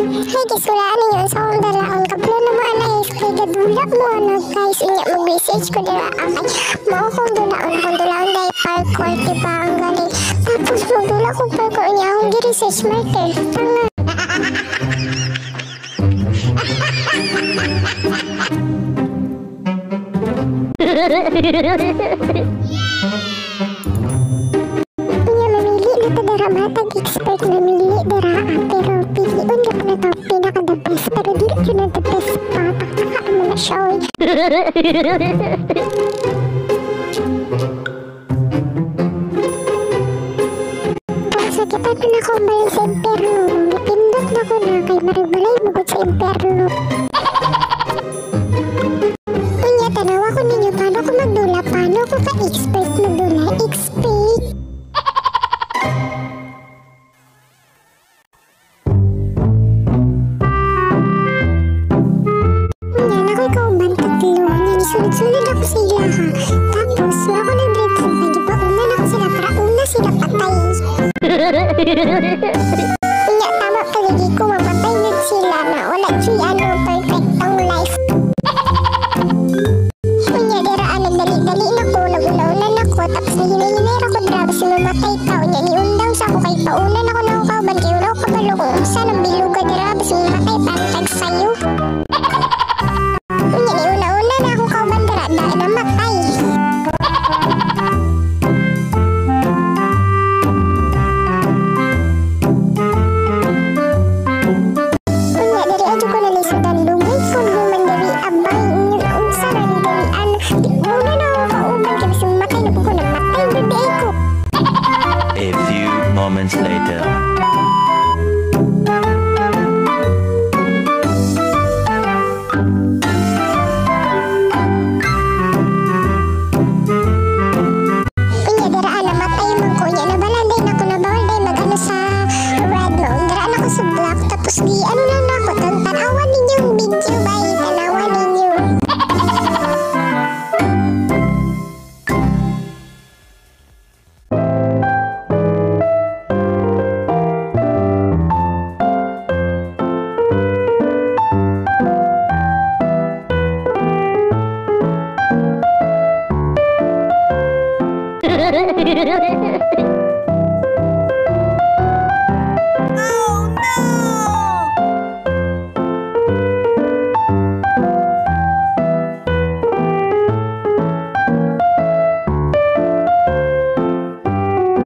Hay gisulaan ninyo sa akong dalaon kablo naman ay kay gadula mo na guys inya mag-message ko dira akay mao kong dulaon dahil parkour diba ang galing tapos magdula ko parkour niya akong gi-research marker tanga. Punya mamili na ta dara matag expert mamili dara pero piliun ka pa na to pinaka-the best pero dili yun na the best pa taktakaan mo na siya oy. So kita na ako bayan sa imperno pindot na ko na kay maragbalay bukod sa imperno. Punya tanawa ko ninyo paano ko magdula paano ko ka-expert magdula expert. Sunod-sunod ako sa ila ha. Tapos, wala ko ng dread food. Nagipauna na ko sila para una sila patay. Kaya tama palagi ko mamatay na sila na wala siya perfect ang life. Kanya diraan nagdali-dali na ko, nagulaunan ako, tapos nahinay-hinay ako drabas na mamatay ka. Kanya niundaw sa ako kay paunan ako na ako kauban kayo na ako kabalo kung saan ang biluga drabas na mamatay para tag sayo. Kanya niuna-una na ako kauban dahil namatay. Kanya dari aja ko nalisudan lungay kung human dari abay inyong naunsa na ni dari ano. Di muna na ako kauban kaya kasi mamatay na po ko namatay bebe ko. A few moments later. Di ano na ako, tanawan ninyo yung video ba? Tanawan ninyo.